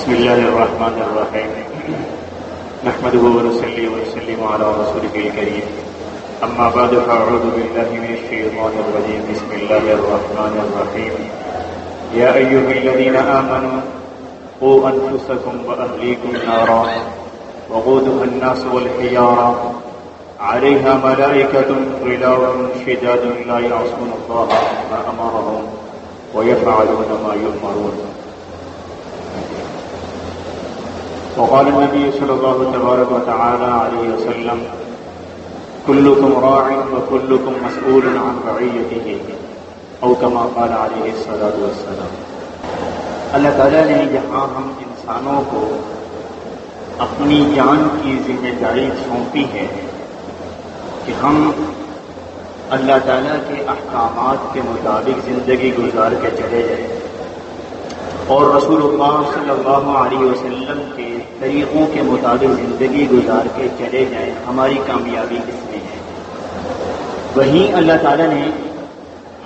بسم الله الرحمن الرحيم نحمده ونصلي ونسلم على رسوله الكريم أما بعد فأعوذ بالله من الشيطان الرجيم بسم الله الرحمن الرحيم يا أيها الذين آمنوا قوا أنفسكم وأهليكم نارا وقودها الناس والحجارة عليها ملائكة غلاظ شداد لا يعصون الله ما أمرهم ويفعلون ما يؤمرون. وقال النبي صلى الله تبارك وتعالى عليه وسلم كلكم راع وكلكم مسؤول عن رعيته او كما قال عليه الصلاة والسلام. اللہ تعالیٰ نے جہاں ہم انسانوں کو اپنی جان کی ذمہ داری سونپی ہے کہ ہم اللہ تعالیٰ کے احکامات کے مطابق زندگی گزار کے چلے جائیں اور رسول اللہ صلی اللہ علیہ وسلم کے طریقوں کے مطابق زندگی گزار کے چلے جائیں، ہماری کامیابی کس میں ہے؟ وہیں اللہ تعالیٰ نے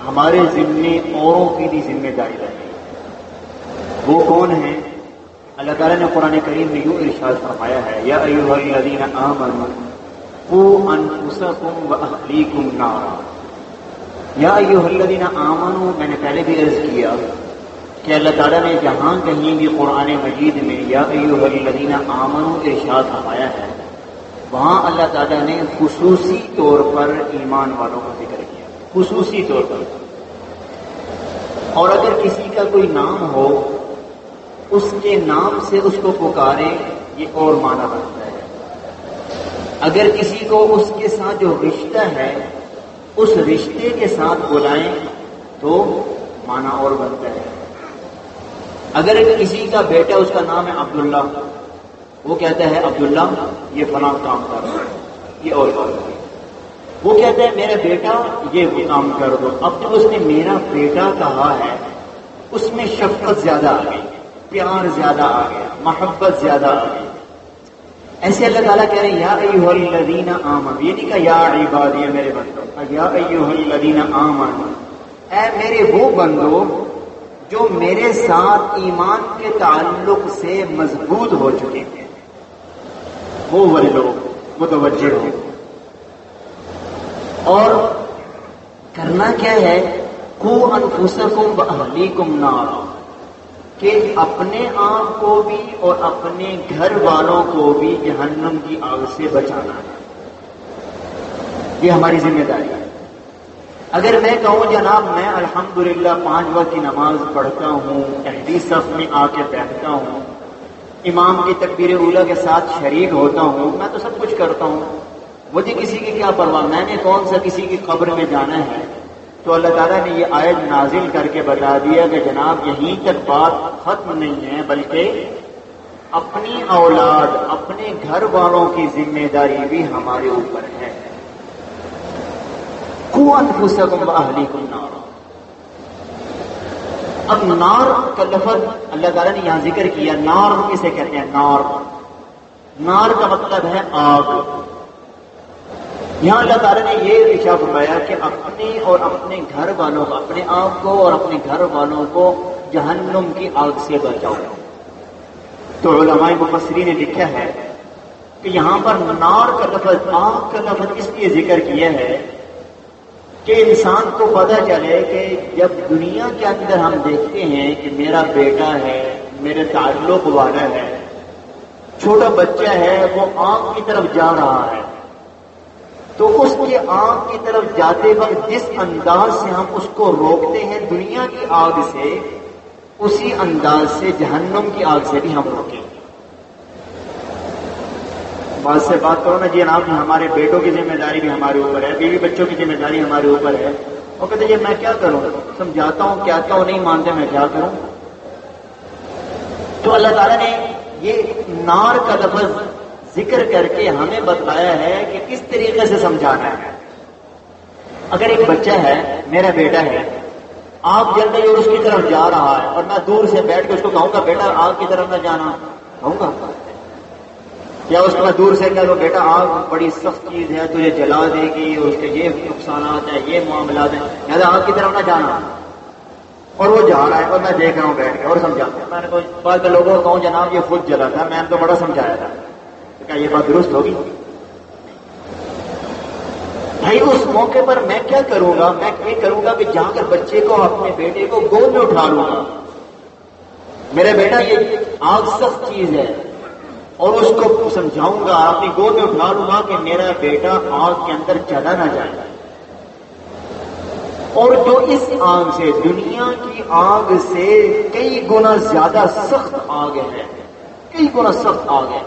ہمارے ذمے اوروں کی بھی ذمہ داری رکھی. وہ کون ہیں؟ اللہ تعالیٰ نے قرآن کریم میں یوں ارشاد فرمایا ہے یا ایھا الذین آمنوا قوا انفسکم واہلیکم نارا. یا ایھا الذین آمنوا، میں نے پہلے بھی عرض کیا کہ اللہ تعالیٰ نے جہاں کہیں بھی قرآن مجید میں یا ایھا الذین آمنوا ارشاد فرمایا ہے، وہاں اللہ تعالیٰ نے خصوصی طور پر ایمان والوں کا ذکر کیا، خصوصی طور پر. اور اگر کسی کا کوئی نام ہو، اس کے نام سے اس کو پکارے، یہ اور معنی بنتا ہے. اگر کسی کو اس کے ساتھ جو رشتہ ہے اس رشتے کے ساتھ بلائیں تو معنی اور بنتا ہے. اگر کسی کا بیٹا، اس کا نام ہے عبداللہ، وہ کہتا ہے عبداللہ یہ فلاں کام کر دو، یہ اور بات ہے. وہ کہتا ہے میرا بیٹا یہ کام کر دو. اب جب اس نے میرا بیٹا کہا ہے، اس میں شفقت زیادہ آ گئی، پیار زیادہ آ گیا، محبت زیادہ آ گئی. ایسے اللہ تعالیٰ کہہ رہے ہیں یا ایھا الذین آمنوا. یہ نہیں کہا یا عبادی میرے بندو، یا ایھا الذین آمنوا، اے میرے وہ بندو جو میرے ساتھ ایمان کے تعلق سے مضبوط ہو چکے ہیں، وہ والے لوگ متوجہ ہو. اور کرنا کیا ہے؟ قوا انفسکم واہلیکم نارا، کہ اپنے آپ کو بھی اور اپنے گھر والوں کو بھی جہنم کی آگ سے بچانا ہے. یہ ہماری ذمہ داری ہے. اگر میں کہوں جناب میں الحمدللہ 5 وقت کی نماز پڑھتا ہوں، احدی صف میں آ کے بیٹھتا ہوں، امام کی تکبیر اولیٰ کے ساتھ شریک ہوتا ہوں، میں تو سب کچھ کرتا ہوں، مجھے کسی کی کیا پرواہ، میں نے کون سا کسی کی قبر میں جانا ہے. تو اللہ تعالیٰ نے یہ آیت نازل کر کے بتا دیا کہ جناب یہیں تک بات ختم نہیں ہے، بلکہ اپنی اولاد، اپنے گھر والوں کی ذمہ داری بھی ہمارے اوپر ہے. قوا انفسکم واہلیکم نارا. اب نار کا لفظ اللہ تعالیٰ نے یہاں ذکر کیا. نار کسے کہتے ہیں؟ نار، نار کا مطلب ہے آگ. یہاں اللہ تعالیٰ نے یہ ارشاد فرمایا کہ اپنے اور اپنے گھر والوں کو، اپنے آپ کو اور اپنے گھر والوں کو جہنم کی آگ سے بچاؤ. تو علماء مفسرین نے لکھا ہے کہ یہاں پر نار کا لفظ، آگ کا لفظ اس لیے ذکر کیا ہے کہ انسان کو پتہ چلے کہ جب دنیا کے اندر ہم دیکھتے ہیں کہ میرا بیٹا ہے، میرے تعلق والا ہے، چھوٹا بچہ ہے، وہ آگ کی طرف جا رہا ہے، تو اس کے آگ کی طرف جاتے وقت جس انداز سے ہم اس کو روکتے ہیں دنیا کی آگ سے، اسی انداز سے جہنم کی آگ سے بھی ہم روکیں. بات سے بات کرو نا جی جناب، ہمارے بیٹوں کی ذمہ داری بھی ہمارے اوپر ہے، بیوی بچوں کی ذمہ داری ہمارے اوپر ہے. وہ کہتے ہیں میں کیا کروں، سمجھاتا ہوں کہتا ہوں نہیں مانتے، میں کیا کروں. تو اللہ تعالیٰ نے یہ نار کا لفظ ذکر کر کے ہمیں بتایا ہے کہ کس طریقے سے سمجھانا ہے. اگر ایک بچہ ہے، میرا بیٹا ہے، آپ جلدی اور اس کی طرف جا رہا ہے اور میں دور سے بیٹھ کے اس کو کہوں گا بیٹا آگ کی طرف نہ جانا، کہوں گا؟ یا اس کو دور سے کہہ دو بیٹا آگ بڑی سخت چیز ہے، تجھے جلا دے گی، اور اس کے یہ نقصانات ہیں، یہ معاملات ہیں، لہٰذا آگ کی طرف نہ جانا. اور وہ جا رہا ہے اور میں دیکھ رہا ہوں بیٹھ کے اور سمجھاتا ہوں. میں نے بعض لوگوں کو کہوں جناب یہ خود جلا تھا, میں نے تو بڑا سمجھایا تھا. کیا یہ بات درست ہوگی؟ بھائی اس موقع پر میں کیا کروں گا؟ میں یہ کروں گا کہ جا کر بچے کو, اپنے بیٹے کو گود میں اٹھا لوں گا. میرا بیٹا یہ آگ سخت چیز ہے, اور اس کو سمجھاؤں گا, اپنی گود میں اٹھا لوں گا کہ میرا بیٹا آگ کے اندر چلا نہ جائے. اور جو اس آگ سے, دنیا کی آگ سے کئی گنا زیادہ سخت آگ ہے, کئی گنا سخت آگ ہے,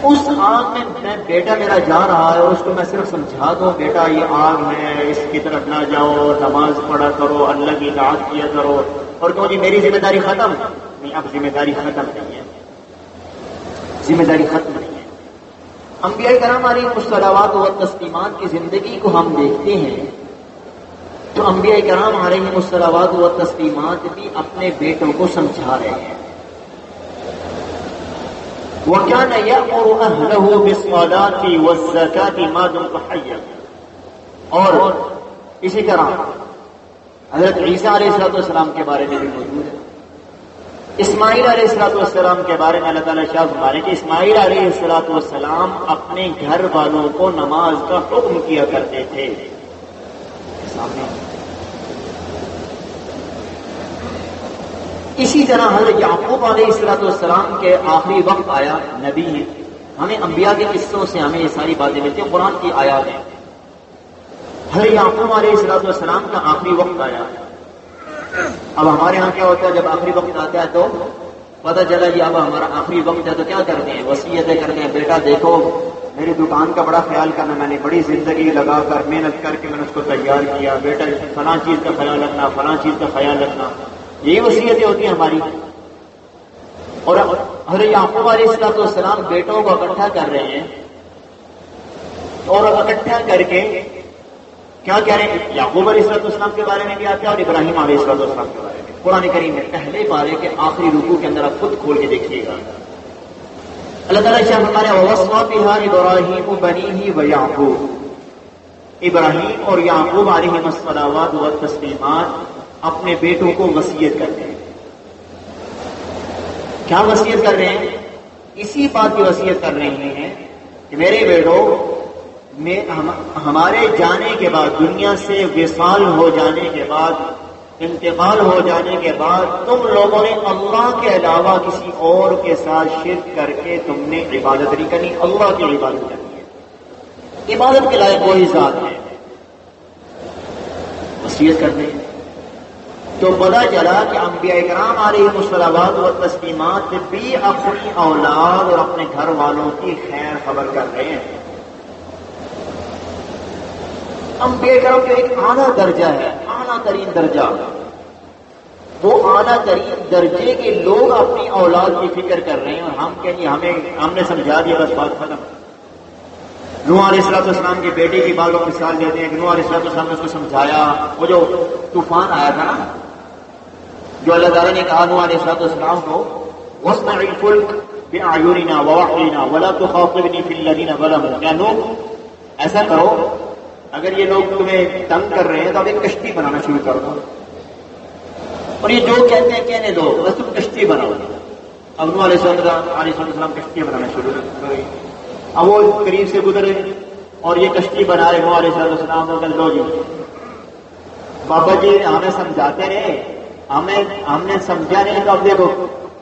اس آگ میں بیٹا میرا جا رہا ہے, اس کو میں صرف سمجھا دوں بیٹا یہ آگ ہے, اس کی طرف نہ جاؤ, نماز پڑھا کرو, اللہ کی اطاعت کیا کرو, اور کہو جی میری ذمہ داری ختم. نہیں, اب ذمہ داری ختم نہیں ہے, ذمہ داری ختم نہیں ہے. انبیاء کرام علیہ الصلوات و تسلیمات کی زندگی کو ہم دیکھتے ہیں تو انبیاء کرام علیہ الصلوات و تسلیمات بھی اپنے بیٹوں کو سمجھا رہے ہیں. وَكَانَ يَأْمُرُ أَهْلَهُ بِالصَّلَاةِ وَالزَّكَاةِ مَا دُمْتَ حَيًّا. اور اسی طرح حضرت عیسیٰ علیہ السلام کے بارے میں بھی موجود ہے. اسماعیل علیہ السلام کے بارے میں اللہ تعالیٰ شاہ ہمارے کہ اسماعیل علیہ السلام اپنے گھر والوں کو نماز کا حکم کیا کرتے تھے. سامنے اسی طرح حضرت یعقوب علیہ السلام کے آخری وقت آیا, نبی ہیں, ہمیں انبیاء کے قصوں سے ہمیں یہ ساری باتیں ملتی ہیں, قرآن کی آیات ہیں. حضرت یعقوب علیہ السلام کا آخری وقت آیا. اب ہمارے ہاں کیا ہوتا ہے, جب آخری وقت آتا ہے تو پتہ چلا جی اب ہمارا آخری وقت ہے تو کیا کرتے ہیں, وصیتیں کرتے ہیں, بیٹا دیکھو میری دکان کا بڑا خیال کرنا, میں نے بڑی زندگی لگا کر محنت کر کے میں نے اس کو تیار کیا, بیٹا فلاں چیز کا خیال رکھنا, فلاں چیز کا خیال رکھنا. یہی وصیتیں ہوتی ہیں ہماری. اور حضرت یعقوب علیہ السلام بیٹوں کو اکٹھا کر رہے ہیں, اور اکٹھا کر کے کیا کہہ رہے ہیں, یعقوب علیہ السلام کے بارے میں بھی آتا ہے اور ابراہیم علیہ السلام کے بارے میں. قرآن کریم میں پہلے پارے کے آخری رکوع کے اندر آپ خود کھول کے دیکھیے گا. اللہ تعالیٰ شاہ ہمارے وَوَصَّىٰ بِهَا إِبْرَاهِيمُ بَنِيهِ وَيَعْقُوبُ, ابراہیم اور یعقوب علیہ الصلوات و تسلیمات اپنے بیٹوں کو وصیت کرتے ہیں. کیا وصیت کر رہے ہیں؟ اسی بات کی وصیت کر رہے ہیں کہ میرے بیٹوں, ہمارے جانے کے بعد, دنیا سے وصال ہو جانے کے بعد, انتقال ہو جانے کے بعد, تم لوگوں نے اللہ کے علاوہ کسی اور کے ساتھ شرک کر کے تم نے عبادت نہیں کرنی, اللہ کی عبادت کرنی ہے. عبادت کے لائق وہی ذات ہے. وصیت کرتے ہیں تو پتہ چلا کہ انبیاء کرام علیہ الصلوات و تسلیمات بھی اپنی اولاد اور اپنے گھر والوں کی خیر خبر کر رہے ہیں. انبیاء کرام کا ایک اعلیٰ درجہ ہے, اعلیٰ ترین درجہ, وہ اعلیٰ ترین درجے کے لوگ اپنی اولاد کی فکر کر رہے ہیں, اور ہم کہیں ہم نے سمجھا دیا بس بات ختم. نوح علیہ السلام کے بیٹے کی بات کو مثال دیتے ہیں کہ نوح علیہ السلام نے اس کو سمجھایا. وہ جو طوفان آیا تھا نا, جو اللہ تعالیٰ نے کہا نوح علیہ السلام کو, وَاصْنَعِ الْفُلْكَ بِأَعْيُنِنَا وَوَحْيِنَا وَلَا تُخَاطِبْنِي فِي الَّذِينَ ظَلَمُوا, یا نوح ایسا کرو, اگر یہ لوگ تمہیں تنگ کر رہے ہیں تو اب ایک کشتی بنانا شروع کر دو, اور یہ جو کہتے ہیں کہنے دو, بس تم کشتی بناؤ. اب نوح علیہ السلام کشتی بنانا شروع کر. اب وہ قریب سے گزرے اور یہ کشتی بنا رہے. نوح علیہ السلام کو کہہ دو جی بابا جی ہمیں سمجھاتے رہے, ہم نے سمجھا نہیں, تو اب دیکھو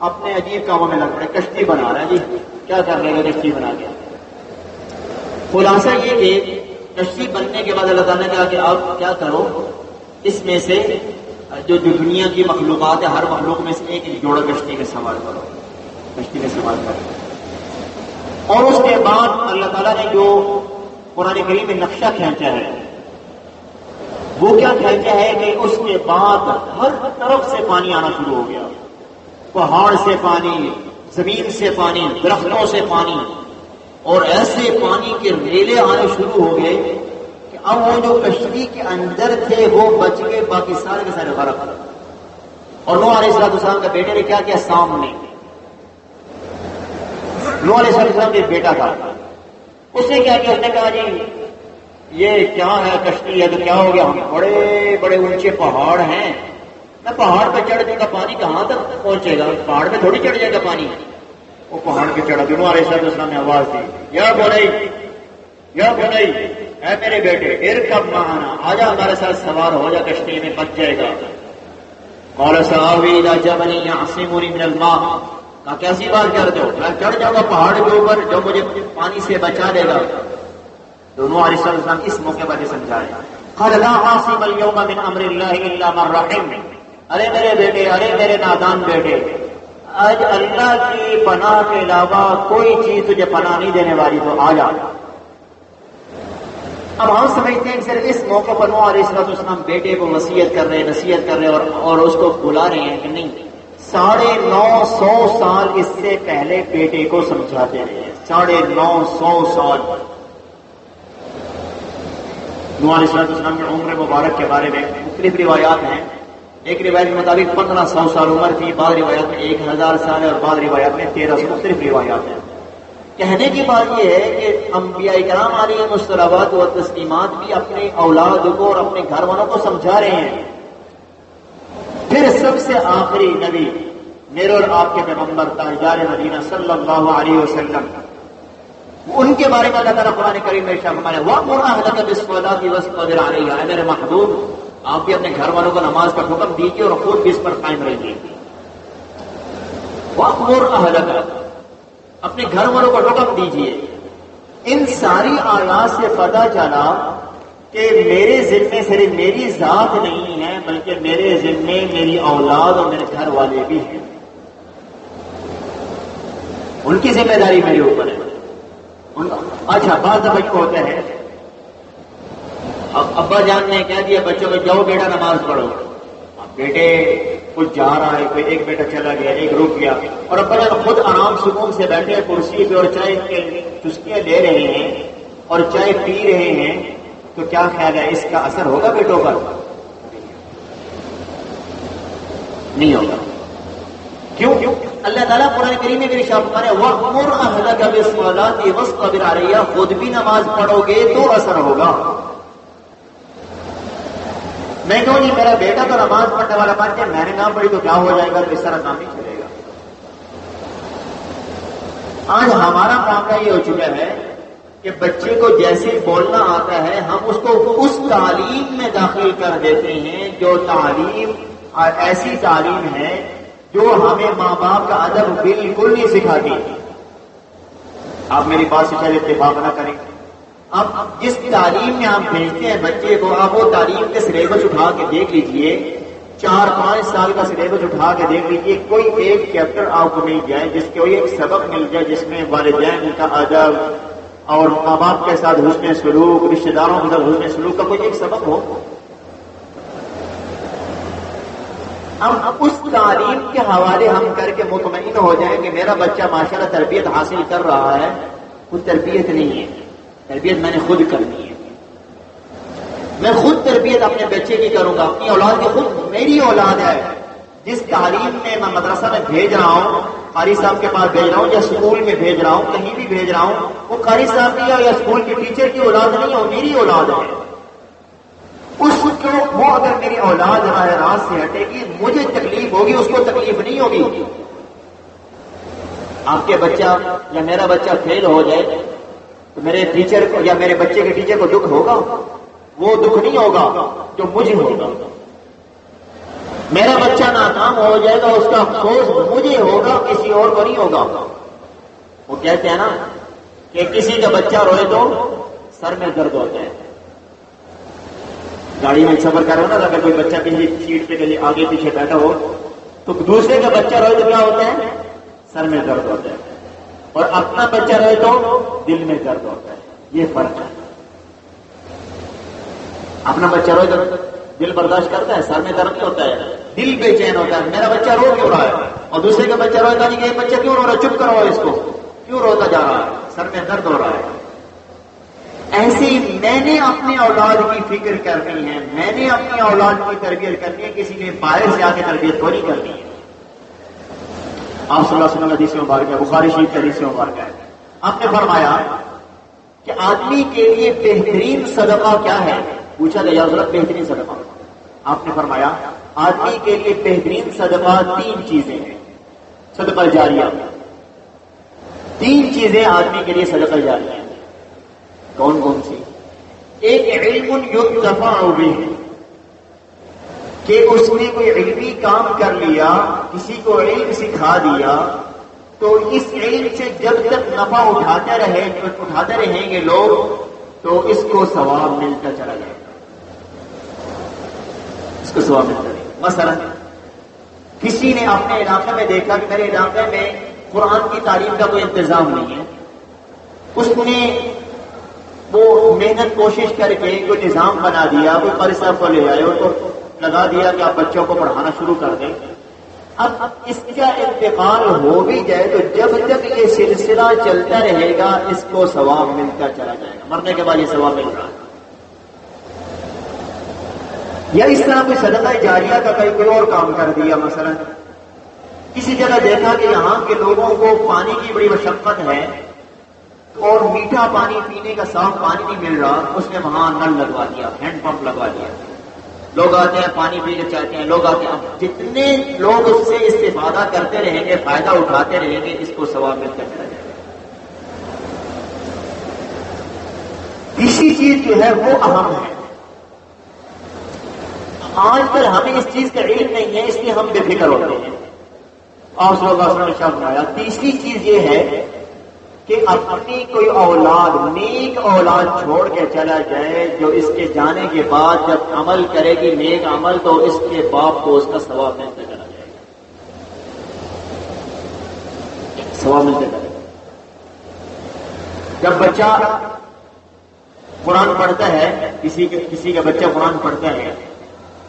اپنے عجیب کاموں میں لگ پڑے, کشتی بنا رہے ہیں جی, کیا کر رہے ہیں کشتی بنا کے. خلاصہ یہ کہ کشتی بننے کے بعد اللہ تعالیٰ نے کہا کہ آپ کیا کرو, اس میں سے جو دنیا کی مخلوقات ہے ہر مخلوق میں سے ایک جوڑا کشتی میں سوار کرو, کشتی میں سوار کرو. اور اس کے بعد اللہ تعالیٰ نے جو قرآن کریم میں نقشہ کھینچا ہے وہ کیا کھینچا ہے کہ اس کے بعد ہر طرف سے پانی آنا شروع ہو گیا. پہاڑ سے پانی, زمین سے پانی, درختوں سے پانی, اور ایسے پانی کے ریلے آنے شروع ہو گئے کہ اب وہ جو کشتی کے اندر تھے وہ بچ گئے, باقی سارے کے سارے غرق. اور نوح علیہ السلام کا بیٹے نے کیا کیا, سامنے نوح علیہ السلام کا بیٹا تھا, اس نے کیا کیا, اس نے کہا جی یہ کیا ہے, کشتی ہے تو کیا ہو گیا, ہم بڑے بڑے اونچے پہاڑ ہیں میں پہاڑ پہ چڑھ دوں گا، پانی کہاں تک پہنچے گا؟ پہاڑ پہ تھوڑی چڑھ جائے گا پانی۔ وہ پہاڑ پہ چڑھا، دونوں علیہ السلام نے آواز دی، یا بنی اے میرے بیٹے، ارکب معنا، آجا ہمارے ساتھ سوار ہو جا، کشتی میں بچ جائے گا۔ قال سآوی الی جبل یعصمنی من الماء، کہا کیسی بات کرتے ہو، میں چڑھ جاؤں گا پہاڑ کے اوپر جو مجھے پانی سے بچا دے گا۔ دونوں علیہ السلام اس موقع پر سمجھائے، قال لا عاصم اليوم من امر اللہ الا من رحم، ارے میرے بیٹے، ارے میرے نادان بیٹے، آج اللہ کی پناہ کے علاوہ کوئی چیز تجھے پناہ نہیں دینے والی، تو آ جا۔ اب ہم سمجھتے ہیں کہ صرف اس موقع پر نوح علیہ السلام بیٹے کو نصیحت کر رہے ہیں اور اس کو بلا رہے ہیں، کہ نہیں، 950 سال اس سے پہلے بیٹے کو سمجھاتے رہے، 950 سال۔ نوح علیہ السلام کی عمر مبارک کے بارے میں مختلف روایات ہیں۔ ایک روایت کے مطابق 1500 سال عمر تھی، بعض روایات میں 1000 سال ہے، اور بعض روایات میں 1300، مختلف روایات ہیں۔ کہنے کی بات یہ ہے کہ انبیاء کرام علیہ الصلوات و تسلیمات بھی اپنے اولاد کو اور اپنے گھر والوں کو سمجھا رہے ہیں۔ پھر سب سے آخری نبی میرے اور آپ کے پیغمبر تاجدار مدینہ صلی اللہ علیہ وسلم، ان کے بارے میں اللہ تعالیٰ قرآن کریم میں ارشاد فرمایا، وَأْمُرْ أَهْلَكَ بِالصَّلَاةِ وَاصْطَبِرْ عَلَيْهَا، اے میرے محبوب آپ بھی اپنے گھر والوں کو نماز کا حکم دیجیے اور خود بھی اس پر قائم رہیے۔ وَأْمُرْ أَهْلَكَ، اپنے گھر والوں کو حکم دیجیے۔ ان ساری آیات سے پتہ چلا کہ میرے ذمے صرف میری ذات نہیں ہے، بلکہ میرے ذمے میری اولاد اور میرے گھر والے بھی ہیں، ان کی ذمہ داری میرے اوپر ہے۔ اچھا، بعض دفعہ یوں ہوتا ہے، اب ابا جان نے کہہ دیا بچوں کو، جاؤ بیٹا نماز پڑھو، بیٹے کچھ جا رہا ہے، کوئی ایک بیٹا چلا گیا، ایک رک گیا، اور ابا جان خود آرام سکون سے بیٹھے کرسی پہ اور چائے کے چسکیاں لے رہے ہیں اور چائے پی رہے ہیں، تو کیا خیال ہے اس کا اثر ہوگا بیٹوں پر؟ نہیں ہوگا۔ کیوں؟ اللہ تعالیٰ قرآن کریم میں ارشاد فرماتا ہے، وَأْمُرْ أَهْلَكَ بِالصَّلَاةِ وَاصْطَبِرْ عَلَيْهَا، خود بھی نماز پڑھو گے تو اثر ہوگا۔ میں کہوں جی میرا بیٹا تو نماز پڑھنے والا بات ہے، میں نے نہ پڑھی تو کیا ہو جائے گا، تو اس طرح کام نہیں چلے گا۔ آج ہمارا معاملہ یہ ہو چکا ہے کہ بچے کو جیسے بولنا آتا ہے ہم اس کو اس تعلیم میں داخل کر دیتے ہیں جو تعلیم ایسی تعلیم ہے جو ہمیں ماں باپ کا ادب بالکل نہیں سکھاتی۔ آپ میری بات سے شاید اتفاق نہ کریں، اب جس تعلیم میں آپ بھیجتے ہیں بچے کو، آپ وہ تعلیم کے سلیبس اٹھا کے دیکھ لیجئے، 4-5 سال کا سلیبس اٹھا کے دیکھ لیجئے، کوئی ایک چیپٹر آپ کو مل جائے جس کے کوئی ایک سبق مل جائے جس میں والدین کا ادب اور ماں باپ کے ساتھ حسن سلوک، رشتہ داروں کے ساتھ حسن سلوک کا کوئی ایک سبق ہو۔ اب اس تعلیم کے حوالے ہم کر کے مطمئن ہو جائیں کہ میرا بچہ ماشاءاللہ تربیت حاصل کر رہا ہے، وہ تربیت نہیں ہے، تربیت میں نے خود کرنی ہے۔ میں خود تربیت اپنے بچے کی کروں گا، اپنی اولاد کی خود میری اولاد ہے۔ جس تعلیم میں میں مدرسہ میں بھیج رہا ہوں، قاری صاحب کے پاس بھیج رہا ہوں یا اسکول میں بھیج رہا ہوں، کہیں بھی بھیج رہا ہوں، وہ قاری صاحب کی یا اسکول کی ٹیچر کی اولاد نہیں ہے، وہ میری اولاد ہے۔ اس کو وہ اگر میری اولاد راہ راست سے ہٹے گی مجھے تکلیف ہوگی، اس کو تکلیف نہیں ہوگی۔ آپ کے بچہ یا میرا بچہ فیل ہو جائے تو میرے ٹیچر کو یا میرے بچے کے ٹیچر کو دکھ ہوگا؟ وہ دکھ نہیں ہوگا جو مجھے ہوگا۔ میرا بچہ ناکام ہو جائے گا اس کا افسوس مجھے ہوگا، کسی اور کو نہیں ہوگا۔ وہ کہتے ہیں نا کہ کسی کا بچہ روئے تو سر میں درد ہوتا ہے۔ گاڑی میں سفر کر رہے ہو نا، اگر کوئی بچہ کسی سیٹ پہ کہیں آگے پیچھے بیٹھا ہو تو دوسرے کا بچہ روئے تو کیا ہوتا ہے؟ سر میں درد ہوتا ہے، اور اپنا بچہ رہے تو دل میں درد ہوتا ہے۔ یہ فرق ہے۔ اپنا بچہ روئے تو دل برداشت کرتا ہے، سر میں درد نہیں ہوتا ہے، دل بے چین ہوتا ہے، میرا بچہ رو کیوں رہا ہے؟ اور دوسرے کا بچہ روئے گا نہیں کہ یہ بچہ کیوں رو رہا ہے، چپ کرو اس کو، کیوں روتا جا رہا ہے، سر میں درد ہو رہا ہے۔ ایسے ہی میں نے اپنے اولاد کی فکر کرنی ہے، میں نے اپنی اولاد کی تربیت کرنی ہے، کسی نے باہر سے آ کے تربیت کو نہیں کرنی ہے۔ آپ صلی اللہ علیہ وسلم حدیث مبارک ہے، بخاری شریف حدیث مبارک ہے، آپ نے فرمایا کہ آدمی کے لیے بہترین صدقہ کیا ہے؟ پوچھا گیا حضرت بہترین صدقہ، آپ نے فرمایا آدمی کے لیے بہترین صدقہ 3 چیزیں ہیں، صدقہ جاریہ۔ 3 چیزیں آدمی کے لیے صدقہ جاریہ ہیں۔ کون کون سی؟ ایک علم ینتفع بہ، کہ اس نے کوئی علمی کام کر لیا، کسی کو علم سکھا دیا، تو اس علم سے جب تک نفع اٹھاتے رہیں گے لوگ تو اس کو ثواب ملتا چلا جائے گا، اس کو ثواب ملتا رہے گا۔ مثلا کسی نے اپنے علاقے میں دیکھا کہ میرے علاقے میں قرآن کی تعلیم کا کوئی انتظام نہیں ہے، اس نے وہ محنت کوشش کر کے کوئی نظام بنا دیا، کوئی قاری صاحب کو لے آئے اور تو لگا دیا کہ آپ بچوں کو پڑھانا شروع کر دیں۔ اب اس کا انتقال ہو بھی جائے تو جب تک یہ سلسلہ چلتا رہے گا اس کو ثواب ملتا چلا جائے گا، مرنے کے بعد یہ ثواب مل رہا ہے۔ یا اس طرح کوئی صدقہ جاریہ کا کوئی اور کام کر دیا، مثلا کسی جگہ دیکھا کہ یہاں کے لوگوں کو پانی کی بڑی مشقت ہے اور میٹھا پانی پینے کا صاف پانی نہیں مل رہا، اس نے وہاں نل لگوا دیا، ہینڈ پمپ لگوا دیا، لوگ آتے ہیں پانی پینا چاہتے ہیں، لوگ آتے ہیں، جتنے لوگ اس سے استفادہ کرتے رہیں گے، فائدہ اٹھاتے رہیں گے، اس کو ثواب ملتا چلا جائے گا۔ تیسری چیز جو ہے وہ اہم ہے، آج کل ہمیں اس چیز کا علم نہیں ہے، اس لیے ہم بے فکر ہوتے ہیں۔ آپ صلی اللہ علیہ وسلم نے فرمایا تیسری چیز یہ ہے کہ اپنی کوئی اولاد، نیک اولاد چھوڑ کے چلا جائے جو اس کے جانے کے بعد جب عمل کرے گی نیک عمل تو اس کے باپ کو اس کا ثواب ملتا چلا جائے گا، ثواب ملتا چلا جائے گا۔ جب بچہ قرآن پڑھتا ہے، کسی کا بچہ قرآن پڑھتا ہے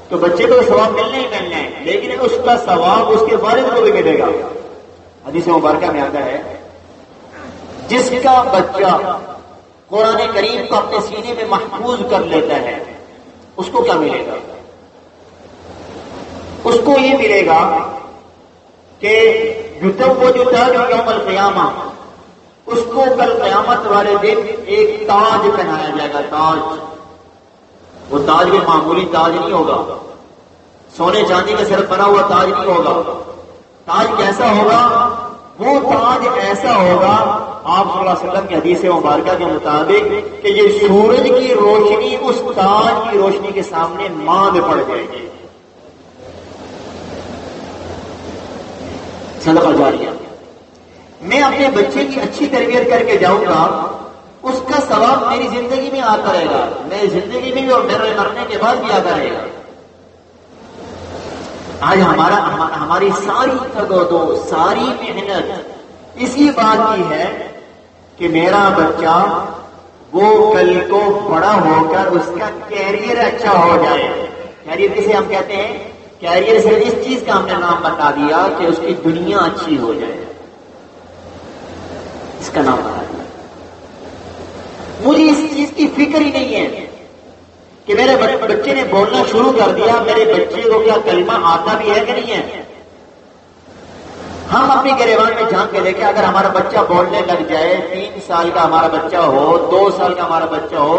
تو بچے کو ثواب ملنا ہی ملنا ہے، لیکن اس کا ثواب اس کے والد کو بھی ملے گا۔ حدیث مبارکہ میں آتا ہے جس کا بچہ قرآن کریم کو اپنے سینے میں محفوظ کر لیتا ہے اس کو کیا ملے گا؟ اس کو یہ ملے گا کہ یتوج یوم القیامہ، اس کو کل قیامت والے دن ایک تاج پہنایا جائے گا، تاج۔ وہ تاج بھی معمولی تاج نہیں ہوگا، سونے چاندی کا صرف بنا ہوا تاج نہیں ہوگا۔ تاج کیسا ہوگا؟ وہ تاج ایسا ہوگا، آپ صلی اللہ علیہ وسلم کی حدیث مبارکہ کے مطابق کہ یہ سورج کی روشنی اس تاج کی روشنی کے سامنے ماند پڑ جائے گی۔ صدقہ جاریہ۔ میں اپنے بچے کی اچھی تربیت کر کے جاؤں گا، اس کا ثواب میری زندگی میں آتا رہے گا، میری زندگی میں بھی اور میرے مرنے کے بعد بھی آتا رہے گا۔ آج ہماری ساری تگودو، ساری محنت اسی بات کی ہے کہ میرا بچہ وہ کل کو بڑا ہو کر اس کا کیریئر اچھا ہو جائے۔ کیریئر کسے ہم کہتے ہیں؟ کیریئر سے اس چیز کا ہم نے نام بتا دیا کہ اس کی دنیا اچھی ہو جائے، اس کا نام بتا دیا۔ مجھے اس چیز کی فکر ہی نہیں ہے کہ میرے بچے نے بولنا شروع کر دیا، میرے بچے کو کیا کلمہ آتا بھی ہے کہ نہیں ہے۔ ہم اپنی گریبان میں جھانک کے دیکھیں، اگر ہمارا بچہ بولنے لگ جائے، 3 سال کا ہمارا بچہ ہو، 2 سال کا ہمارا بچہ ہو،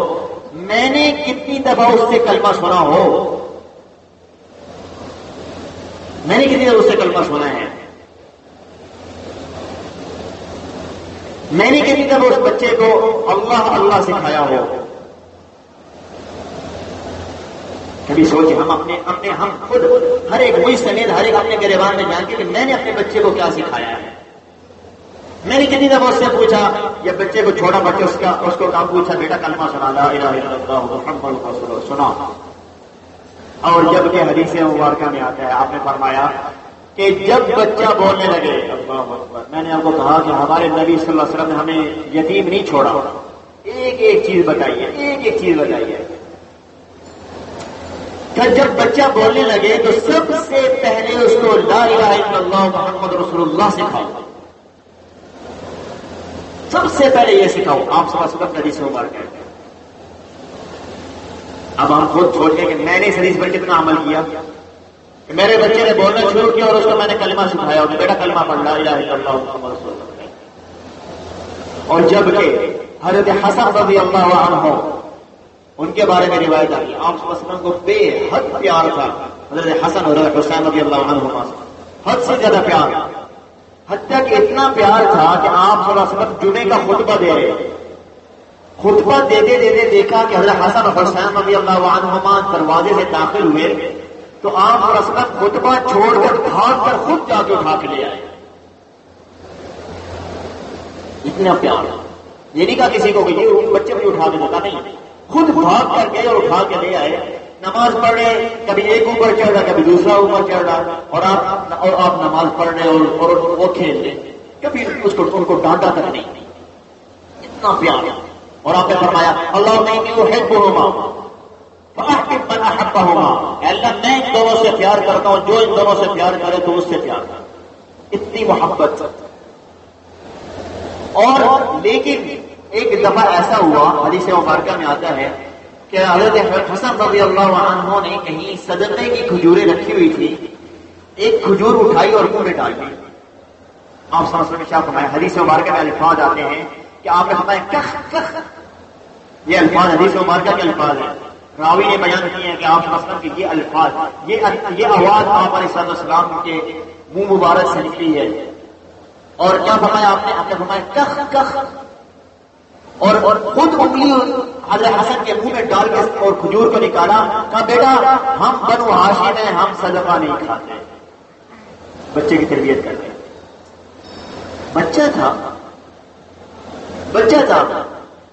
میں نے کتنی دفعہ اس سے کلمہ سنا ہو، میں نے کتنی دفعہ اس سے کلمہ سنا ہے، میں نے کتنی دفعہ اس بچے کو اللہ اللہ سکھایا ہو۔ کبھی سوچے ہم خود ہر ایک مجھ سمیت ہر ایک اپنے گریبان میں جان کے کہ میں نے اپنے بچے کو کیا سکھایا ہے۔ میں نے کتنی دفعہ اس سے پوچھا، یا بچے کو چھوڑا بچہ اس کو کہا پوچھا بیٹا کلمہ سنا، لا الہ الا اللہ محمد رسول اللہ سنا۔ اور جب کہ حدیث مبارکہ میں آتا ہے، آپ نے فرمایا کہ جب بچہ بولنے لگے، اللہ اکبر، میں نے آپ کو کہا کہ ہمارے نبی صلی اللہ علیہ وسلم نے ہمیں یتیم نہیں چھوڑا، ایک ایک چیز بتائیے، ایک ایک چیز بتائیے۔ کہ جب بچہ بولنے لگے تو سب سے پہلے اس کو لا الہ الا اللہ محمد رسول اللہ سکھاؤ، سب سے پہلے یہ سکھاؤ۔ آپ صلی اللہ علیہ وسلم حدیث مبارکہ ہے۔ اب ہم خود چھوڑیں کہ میں نے اس حدیث پر کتنا عمل کیا کہ میرے بچے نے بولنا شروع کیا اور اس کو میں نے کلمہ سکھایا، اور بیٹا کلمہ پڑھ لا الہ الا اللہ محمد رسول اللہ۔ اور جب کہ حضرت حسن رضی اللہ عنہ ان کے بارے میں روایت آئی، آپ صلی اللہ علیہ وسلم کو بے حد پیار تھا، حضرت حسن اور حسین رضی اللہ عنہما سے حد سے زیادہ پیار، حتیٰ کہ اتنا پیار تھا کہ آپ صلی اللہ علیہ وسلم جمعے کا خطبہ دے رہے، خطبہ دیتے دیتے دیکھا کہ حضرت حسن اور حسین رضی اللہ عنہما دروازے سے داخل ہوئے تو آپ صلی اللہ علیہ وسلم خطبہ چھوڑ کر بھاگ کر خود جا کے اٹھا کے لے آئے. اتنا پیار. یہ نہیں کہا کسی کو کہ یہ بچے بھی اٹھا کے دیتا، نہیں، خود بھاگ کر گئے اور اٹھا کے لے آئے. نماز پڑھ رہے، کبھی ایک اوپر چڑھ رہا کبھی دوسرا اوپر چڑھ رہا، اور آپ نماز پڑھ رہے اور وہ کھیل رہے، کبھی ان کو ڈانٹا تک نہیں. اتنا پیار. اور آپ نے فرمایا اللہ میں احبہما فاحبب من احبہما، اللہ میں ان دونوں سے پیار کرتا ہوں، جو ان دونوں سے پیار کرے تو اس سے پیار کرتا. اتنی محبت. اور لیکن ایک دفعہ ایسا ہوا، حدیث مبارکہ میں آتا ہے کہ حضرت حسن رضی اللہ عنہ نے کہیں صدقے کی کھجوریں رکھی ہوئی تھی، ایک کھجور اٹھائی اور منہ میں ڈال دی. آپ صلی اللہ علیہ وسلم نے کیا فرمایا؟ حدیث مبارکہ میں الفاظ آتے ہیں کہ آپ نے فرمایا کخ کخ. یہ الفاظ حدیث مبارکہ کے الفاظ ہیں. راوی نے بیان کیے ہیں کہ آپ صلی اللہ علیہ وسلم کی یہ الفاظ، یہ آواز آپ علیہ السلام کے منہ مبارک سے نکلی ہے. اور کیا فرمایا آپ نے فرمایا کخ کخ، اور خود انگلی حضرت حسن کے منہ میں ڈال کے اور کھجور کو نکالا. کہا بیٹا ہم بنو ہاشم ہیں، ہم صدقہ نہیں کھاتے. بچے کی تربیت کرتے. بچہ تھا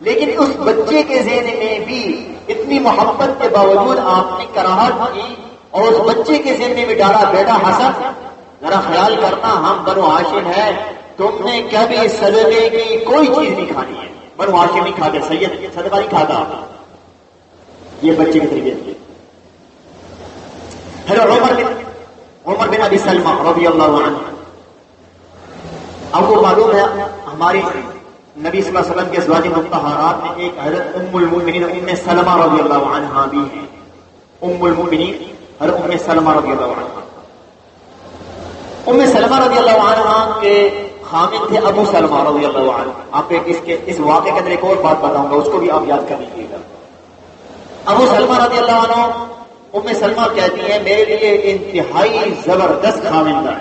لیکن اس بچے کے ذہن میں بھی اتنی محبت کے باوجود آپ نے کراہت کی اور اس بچے کے ذہن میں بھی ڈالا بیٹا حسن ذرا خیال کرنا، ہم بنو ہاشم ہے، تم نے کبھی صدقے کی کوئی چیز نہیں کھانی ہے. بنو ہاشم نہیں کھاتے، سید صدقہ نہیں کھاتا. یہ بچے کی تربیت کی. عمر بن ابی سلمہ رضی اللہ عنہ. آپ کو معلوم ہے ہماری نبی صلی اللہ علیہ وسلم کے ازواج مطہرات میں ایک حضرت ام المؤمنین ام سلمہ رضی اللہ عنہا بھی ہیں. ام المؤمنین حضرت ام سلمہ رضی اللہ عنہا. ام سلمہ رضی اللہ عنہا کے خامد تھے ابو سلمہ رضی اللہ عنہ. آپ اس واقعے کے اندر ایک اور بات بتاؤں گا، اس کو بھی آپ یاد کر لیجیے گا. ابو سلمہ رضی اللہ عنہ ام سلمہ کہتی ہیں میرے لیے انتہائی زبردست خامد تھا،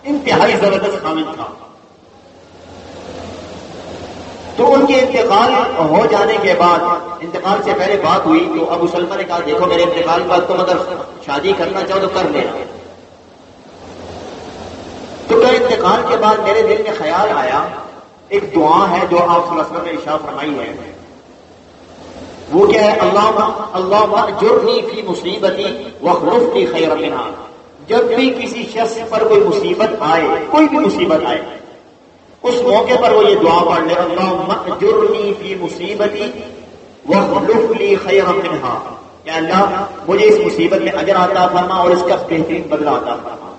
انتہائی زبردست خامد تھا. تو ان کے انتقال ہو جانے کے بعد، انتقال سے پہلے بات ہوئی تو ابو سلمہ نے کہا دیکھو میرے انتقال کے بعد تم اگر شادی کرنا چاہو تو کر لینا. تو میرے انتقال کے بعد میرے دل میں خیال آیا ایک دعا ہے جو آپ صلی اللہ علیہ وسلم نے ارشاد فرمائی ہے، وہ کیا ہے؟ اللہم اجرنی فی مصیبتی واخلف لی خیرا منہا. جب بھی کسی شخص پر کوئی مصیبت آئے، کوئی بھی مصیبت آئے، اس موقع پر وہ یہ دعا پڑھ لے اللہم اجرنی فی مصیبتی واخلف لی خیرا منہا، کہ اللہ مجھے اس مصیبت میں اجر عطا فرما اور اس کا بہترین بدلہ عطا فرما.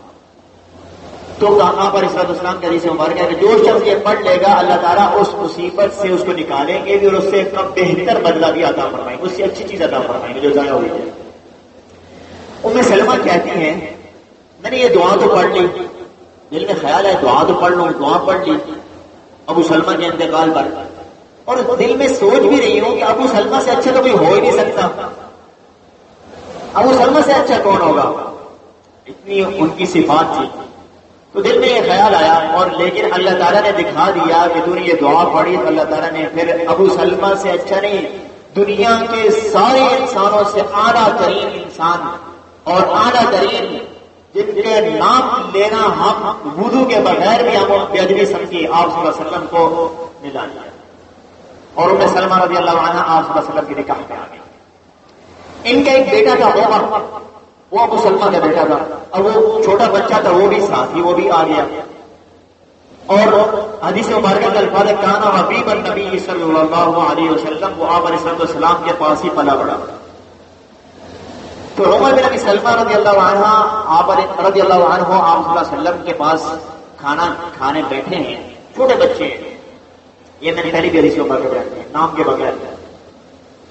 تو آپ علیہ السلام کے حدیث مبارکہ ہے کہ جو شخص یہ پڑھ لے گا اللہ تعالیٰ اس مصیبت سے اس کو نکالیں گے اور اس سے بہتر بدلہ بھی عطا فرمائیں گے، اس سے اچھی چیز عطا فرمائیں گے جو ضائع ہوئی ہے. ام سلمہ کہتی ہیں میں نے یہ دعا تو پڑھ لی، دل میں خیال ہے دعا تو پڑھ لوں، دعا پڑھ لی ابو سلمہ کے انتقال پر، اور دل میں سوچ بھی رہی ہوں کہ ابو سلمہ سے اچھا تو کوئی ہو ہی نہیں سکتا. ابو سلمہ سے اچھا کون ہوگا، اتنی ان کی صفات تھی. تو دل میں یہ خیال آیا، اور لیکن اللہ تعالیٰ نے دکھا دیا کہ تو نے یہ دعا پڑھی تو اللہ تعالیٰ نے پھر ابو سلمہ سے اچھا نہیں، دنیا کے سارے انسانوں سے اعلیٰ ترین انسان اور اعلیٰ ترین جن کے نام لینا ہم وضو کے بغیر بھی ہم بے ادبی سمجھے آپ صلی اللہ علیہ وسلم کو ملا دیا. اور ام سلمہ رضی اللہ عنہ آپ صلی اللہ علیہ وسلم کے نکاح میں آ گئی. ان کا ایک بیٹا تھا عمر، وہ ابو سلمہ کا بیٹا تھا، اور وہ چھوٹا بچہ تھا وہ بھی ساتھ ہی وہ بھی آ گیا. اور حدیث مبارکہ کا الفاظ کانا حبیب النبی صلی اللہ علیہ وسلم، وہ آپ علیہ السلام کے پاس ہی پلا بڑا. تو عمر بن ابی سلمہ رضی اللہ عنہ آپ رضی اللہ عنہ آپ صلی اللہ علیہ وسلم کے پاس کھانا کھانے بیٹھے ہیں، چھوٹے بچے ہیں. یہ میں نے پہلی بھی حدیث مبارکہ بیٹھتے ہیں نام کے بغیر.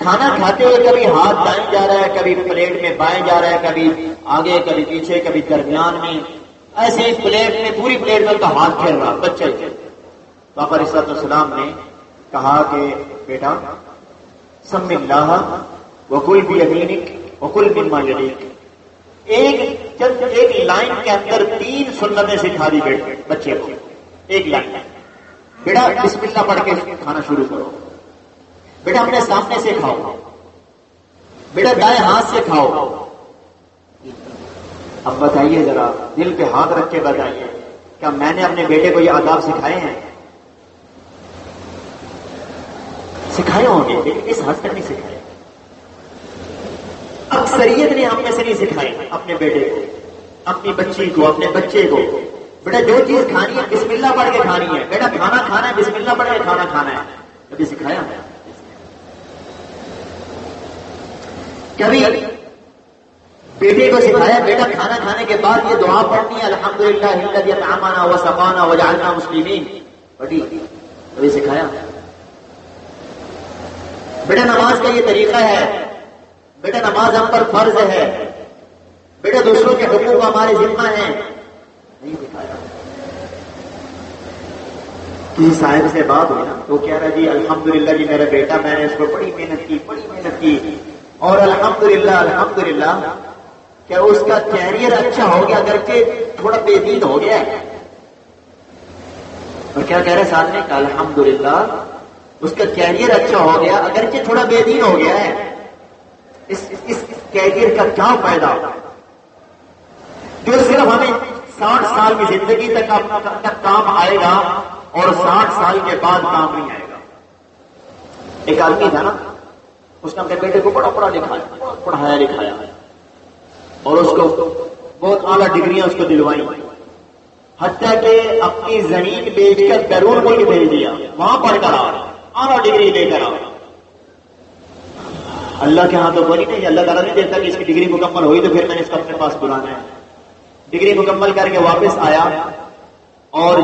کھانا کھاتے ہوئے کبھی ہاتھ دائیں جا رہا ہے، کبھی پلیٹ میں بائیں جا رہا ہے، کبھی آگے کبھی پیچھے کبھی درمیان میں، ایسے ہی پلیٹ میں پوری پلیٹ میں کا ہاتھ پھیر رہا بچے. تو آپ علیہ السلام نے کہا کہ بیٹا سم اللہ وکل بیمینک وکل مما یلیک، ایک لائن کے اندر 3 سنتیں سکھا دی بچے کو، ایک لائن. بیٹا بسم اللہ پڑھ کے کھانا شروع کرو، بیٹا اپنے سامنے سے کھاؤ، بیٹا دائیں ہاتھ سے کھاؤ. اب بتائیے ذرا دل پہ ہاتھ رکھ کے بتائیے، کیا میں نے اپنے بیٹے کو یہ آداب سکھائے ہیں؟ سکھائے ہوں گے لیکن اس حد تک نہیں سکھائے. اکثریت نے ہم میں سے نہیں سکھائے اپنے بیٹے کو، اپنی بچی کو، اپنے بچے کو. بیٹا جو چیز کھانی ہے بسم اللہ پڑھ کے کھانی ہے، بیٹا کھانا کھانا ہے بسم اللہ پڑھ کے کھانا کھانا ہے. کبھی سکھایا؟ کبھی بیٹے کو سکھایا بیٹا کھانا کھانے کے بعد یہ دعا پڑھنی ہے الحمدللہ الذی اطعمنا وسقانا وجعلنا مسلمین؟ پڑھی؟ کبھی سکھایا؟ بیٹا نماز کا یہ طریقہ ہے، بیٹا نماز ہم پر فرض ہے، بیٹا دوسروں کے حقوق ہمارے ذمہ ہیں. نہیں سکھایا. کسی صاحب سے بات ہوئی نا تو کہہ رہا جی الحمدللہ جی میرا بیٹا، میں نے اس کو بڑی محنت کی اور الحمدللہ کیا اس کا کیریئر اچھا ہو گیا اگرچہ تھوڑا بے دین ہو گیا ہے. اور کیا کہہ رہے ساتھ میں کہ الحمدللہ اس کا کیریئر اچھا ہو گیا اگرچہ تھوڑا بے دین ہو گیا ہے. اس کیریئر کا کیا فائدہ جو صرف ہمیں 60 سال کی زندگی تک کام آئے گا اور 60 سال کے بعد کام نہیں آئے گا. ایک آدمی تھا نا، اس نے اپنے بیٹے کو بڑا پڑھایا لکھایا اور اس کو بہت اعلیٰ ڈگریاں اس کو دلوائی، حتیٰ کہ اپنی زمین بیچ کر بیرون ملک بھیج دیا، وہاں پڑھ کر اعلیٰ ڈگری لے کر اللہ کے ہاں تو بنی نہیں. اللہ تعالیٰ نہیں دیتا کہ اس کی ڈگری مکمل ہوئی تو پھر میں نے اس کو اپنے پاس بلانا ہے. ڈگری مکمل کر کے واپس آیا اور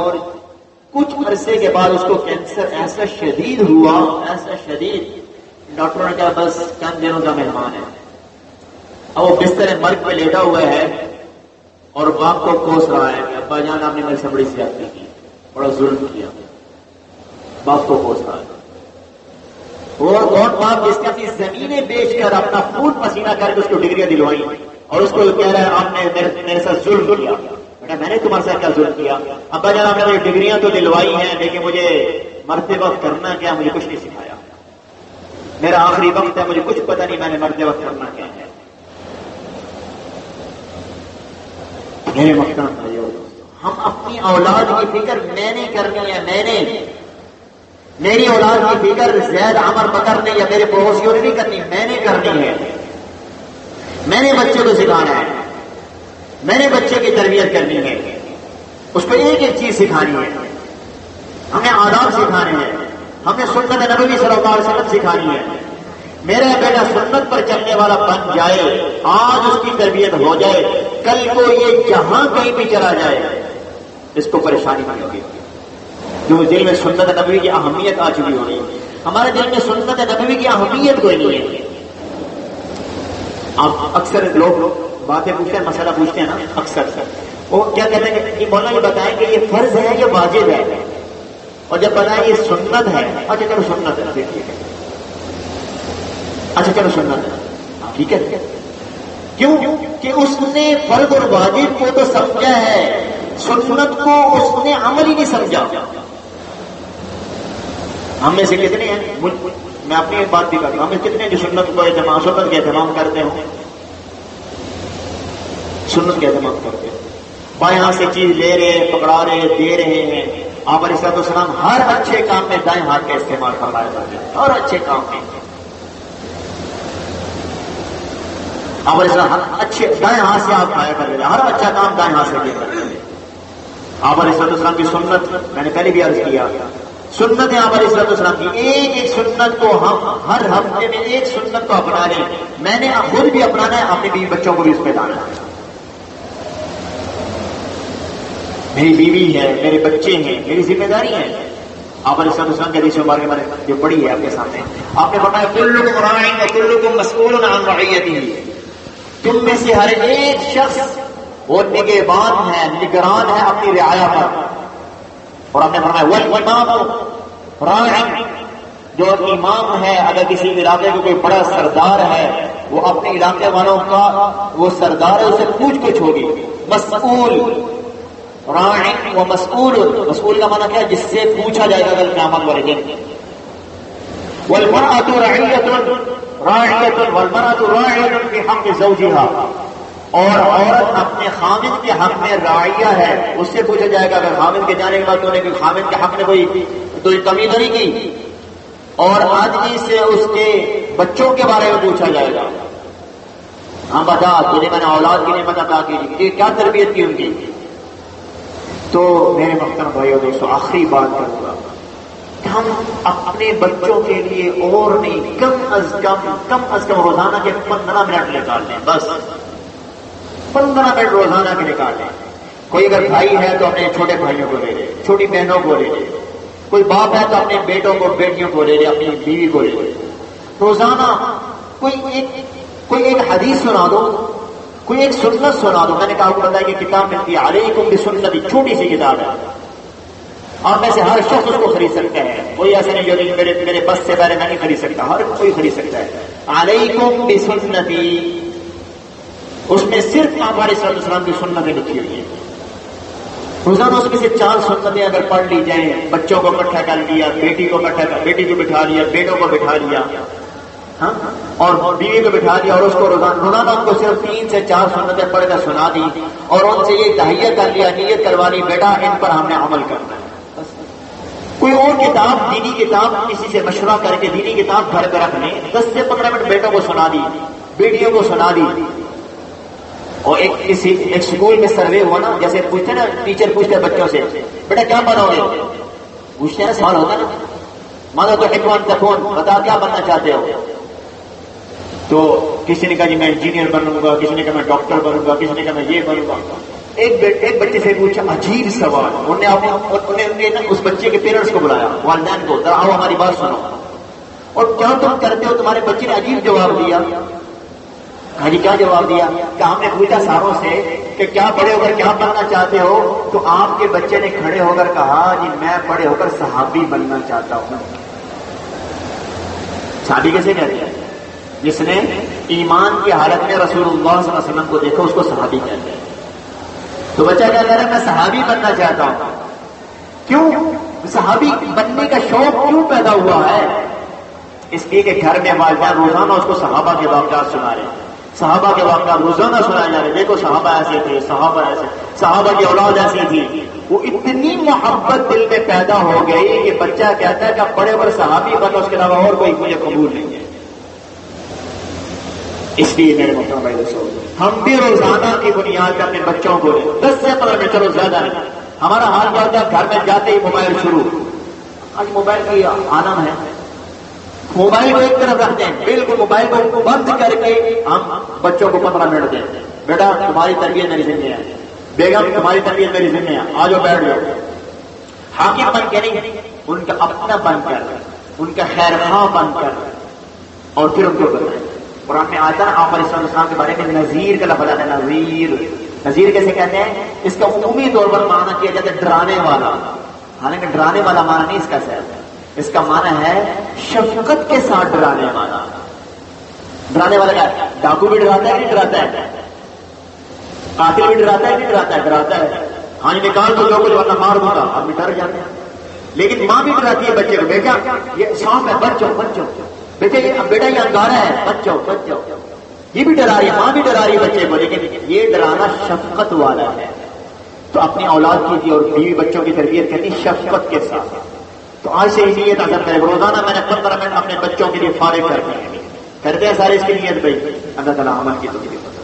کچھ عرصے کے بعد اس کو کینسر ایسا شدید ہوا، ایسا شدید، ڈاکٹروں نے کہا بس چند دنوں کا مہمان ہے. اب وہ بستر مرگ پہ لیٹا ہوا ہے اور باپ کو کوس رہا ہے کہ ابا جان آپ نے میرے سے بڑی زیادتی کی، بڑا ظلم کیا. باپ کو کوس رہا ہے. وہ کون باپ جس نے اپنی زمینیں بیچ کر اپنا خون پسینہ کر کے اس کو ڈگریاں دلوائی اور اس کو کہہ رہا ہے آپ نے میرے ساتھ ظلم کیا. بیٹا میں نے تمہارے ساتھ کیا ظلم کیا؟ ابا جان آپ نے مجھے ڈگریاں تو دلوائی ہیں لیکن مجھے مرتے وقت کرنا کیا مجھے کچھ نہیں سکھایا. میرا آخری وقت ہے، مجھے کچھ پتہ نہیں میں نے مرتے وقت کرنا کیا ہے. میرے محترم بھائیو، ہم اپنی اولاد کی فکر میں نے کرنی ہے. میری اولاد کی فکر زید عمر بکر نے یا میرے پڑوسیوں نے نہیں کرنی، میں نے کرنی ہے. میں نے بچے کو سکھانا ہے، میں نے بچے کی تربیت کرنی ہے. اس کو ایک ایک چیز سکھانی ہے. ہمیں آداب سکھانے ہیں، ہمیں سنت نبوی صلی اللہ علیہ وسلم سکھانی ہے. میرا بیٹا سنت پر چلنے والا بن جائے، آج اس کی تربیت ہو جائے، کل کو یہ جہاں کہیں بھی چلا جائے اس کو پریشانی نہیں ہوگی. جو دل میں سنت نبوی کی اہمیت آ چکی ہو رہی ہے. ہمارے دل میں سنت نبوی کی اہمیت کوئی نہیں ہے. آپ اکثر لوگ باتیں پوچھتے ہیں، مسئلہ پوچھتے ہیں نا، اکثر وہ کیا کہتے ہیں کہ مولانا یہ بتائیں کہ یہ فرض ہے یا واجب ہے، اور جب بتائیں یہ سنت ہے، اچھا چلو سنت ہے، ٹھیک ہے، اچھا چلو سنت ہے، ٹھیک ہے. کیوں کہ اس نے فرض اور واجب کو تو سمجھا ہے، سنت کو اس نے عمل ہی نہیں سمجھا. ہم میں سے کتنے ہیں، میں اپنی ایک بات بھی کرتا ہوں، ہم میں کتنے جو سنت کا اہتمام کرتے ہوں، سنت کا اہتمام کرتے ہیں، بائیں ہاتھ سے چیز لے رہے ہیں، پکڑا رہے ہیں، دے رہے ہیں. آپ علیہ السلام ہر اچھے کام میں دائیں ہاتھ کا استعمال فرمایا جاتا ہے، ہر اچھے کام میں. آپ علیہ السلام اچھے دائیں ہاتھ سے آپ کھایا کرتے ہیں، ہر اچھا کام دائیں ہاتھ سے کیا کرتے ہیں. آپ علیہ السلام کی سنت میں نے پہلے بھی عرض کیا، سنت ہے آپ علیہ السلام کی. ایک ایک سنت کو ہم ہر ہفتے میں ایک سنت کو اپنا لیں. میں نے خود بھی اپنانا ہے، اپنے بیوی بچوں کو بھی اس پہ لانا ہے. میری بیوی ہے، میرے بچے ہیں، میری ذمہ داری ہے. آپ علیہ السلام کے حدیث مبارکہ میں نے جو پڑھی ہے آپ کے سامنے، آپ نے فرمایا کلکم راع و کلکم مسئول عن رعیتہ. تم میں سے ہر ایک شخص وہ نگہبان ہے، نگران ہے اپنی رعایا پر. اور آپ نے فرمایا والامام راع، جو امام ہے، اگر کسی علاقے کو کوئی بڑا سردار ہے وہ اپنے علاقے والوں کا وہ سردار ہے، اسے پوچھ گچھ ہوگی. مسئول راع و مسئول، مسئول کا معنی کیا ہے؟ جس سے پوچھا جائے گا کل قیامت والے دن. والمرأة راعیۃ والمرأة راعیۃ فی حق زوجها، اور عورت اپنے خامد کے حق میں راعیہ ہے. اس سے پوچھا جائے گا اگر خامد کے جانے کے بعد تو نے کوئی خامد کے حق میں کوئی کمی تو نہیں کی. اور آدمی سے اس کے بچوں کے بارے میں پوچھا جائے گا. ہاں بتا تجھے میں نے اولاد کی نعمت عطا کی تھی، کیا تربیت کی ان کی. تو میرے محترم بھائیو دوستو، آخری بات کروں گا کہ ہم اپنے بچوں کے لیے اور نہیں کم از کم روزانہ کے 15 منٹ نکال لیں. بس 15 منٹ روزانہ کے نکال لیں. کوئی اگر بھائی ہے تو اپنے چھوٹے بھائیوں کو لے لے، چھوٹی بہنوں کو لے لے. کوئی باپ ہے تو اپنے بیٹوں کو بیٹیوں کو لے لے، اپنی بیوی کو لے لے. روزانہ کوئی ایک حدیث سنا دو، کوئی ایک سنت سنا دو. میں نے کہا آپ کو بتایا کہ کتاب ملتی ہے علیکم بسنتی، چھوٹی سی کتاب ہے. اور میں سے ہر شخص اس کو خرید سکتا ہے. کوئی ایسا نہیں جو میرے بس سے پہلے میں نہیں خرید سکتا، ہر کوئی خرید سکتا ہے. علیکم بسنتی، اس میں صرف آپ علیہ الصلوۃ والسلام کی سنتیں لکھی ہوئی ہیں. روزانہ اس میں سے 4 سنتیں اگر پڑھ لی جائیں، بچوں کو اکٹھا کر لیا، بیٹی کو بٹھا لیا، بیٹوں کو بٹھا لیا، ہاں، اور بیوی کو بٹھا دیا، اور اس کو روزانہ ان کو صرف 3 سے 4 سنتیں پڑھ کر سنا دی، اور ان سے یہ تہیہ کر لیا، نیت کروا لی بیٹا ان پر ہم نے عمل کرنا ہے. کوئی اور کتاب، دینی کتاب کسی سے مشورہ کر کے دینی کتاب گھر پہ رکھ لیں. 10 سے 15 منٹ بیٹوں کو سنا دی، بیٹیوں کو سنا دی. اور ایک سکول میں سروے ہوا نا، جیسے پوچھتے نا ٹیچر پوچھتے بچوں سے بیٹا کیا بنو گے، پوچھتے نا سوال ہوگا نا. مانو تو حکمت تکون، بتا کیا بننا چاہتے ہو. تو کسی نے کہا جی میں انجینئر بنوں گا، کسی نے کہا میں ڈاکٹر بنوں گا، کسی نے کہا میں یہ بنوں گا. ایک بچے سے پوچھا عجیب سوال. انہوں نے اس بچے کے پیرنٹس کو بلایا، والدین کو، آؤ ہماری بات سنو، اور کیا تم کرتے ہو. تمہارے بچے نے عجیب جواب دیا. کہا جی کیا جواب دیا؟ کہ ہم نے پوچھا ساروں سے کہ کیا بڑے ہو کر کیا بننا چاہتے ہو، تو آپ کے بچے نے کھڑے ہو کر کہا جی میں بڑے ہو کر صحابی بننا چاہتا ہوں. صحابی کیسے کہتے ہیں؟ جس نے ایمان کی حالت میں رسول اللہ صلی اللہ علیہ وسلم کو دیکھا اس کو صحابی کہتے ہیں. تو بچہ کیا کہہ رہا ہے؟ میں صحابی بننا چاہتا ہوں. کیوں صحابی بننے کا شوق کیوں پیدا ہوا ہے؟ اس لیے کہ گھر میں والدین روزانہ اس کو صحابہ کے واقعات سنا رہے ہیں. صحابہ کے واقعات روزانہ سنائے جا رہے. دیکھو صحابہ ایسے تھے، صحابہ ایسے، صحابہ کی اولاد ایسی تھی. وہ اتنی محبت دل میں پیدا ہو گئی کہ بچہ کہتا ہے کہ بڑے بڑے صحابی بنو، اس کے علاوہ اور کوئی مجھے قبول نہیں ہے. اس لیے میرے محترم بھائی دوستو، ہم بھی روزانہ کی بنیاد پر اپنے بچوں کو 10 سے 15 منٹ، چلو زیادہ نہیں. ہمارا حال کیا ہوتا ہے گھر میں جاتے ہی موبائل شروع. آج موبائل کی عالم ہے. موبائل کو ایک طرف رکھتے ہیں، بالکل موبائل کو بند کر کے ہم بچوں کو 15 منٹ دیں. بیٹا تمہاری تربیت میری ذمہ ہے، بیگم تمہاری تربیت میری ذمہ ہے، آ جاؤ بیٹھ جاؤ. حاکم بن کے نہیں، ان کا اپنا بن کر، ان کا خیر خواہ بن کر، اور پھر ان کو بتائیں. قرآن میں آتا ہے آپ علیہ السلام کے بارے میں نذیر کا لفظ آتا ہے. نذیر کیسے کہتے ہیں؟ اس کا عمومی طور پر معنی کیا جاتا ہے ڈرانے والا. حالانکہ ڈرانے والا معنی نہیں اس کا صحیح ہے. اس کا معنی ہے شفقت کے ساتھ ڈرانے والا. ڈرانے والا کیا ہے؟ ڈاکو بھی ڈراتا ہے نہیں ڈراتا ہے؟ قاتل بھی ڈراتا ہے نہیں ڈراتا ہے؟ ڈراتا ہے. ہاں جی نکال دو جو کچھ ورنہ مار دوں گا، آدمی ڈر جاتے ہیں. لیکن ماں بھی ڈراتی ہے بچے کو، بیٹا یہ سانپ ہے، بچ جاؤ بچ جاؤ، بیٹا یہ انگارا ہے، بچ جاؤ بچ جاؤ. یہ بھی ڈرا رہی ہے، ماں بھی ڈرا رہی ہے بچے کو، لیکن یہ ڈرانا شفقت والا ہے. تو اپنی اولاد کی اور بیوی بچوں کی تربیت کرنی شفقت کے ساتھ. تو آج سے یہ نیت اگر کرے روزانہ میں نے 15 منٹ اپنے بچوں کے لیے فارغ کرتے ہیں سارے اس کی نیت بھائی اللہ تعالیٰ عمل کی توفیق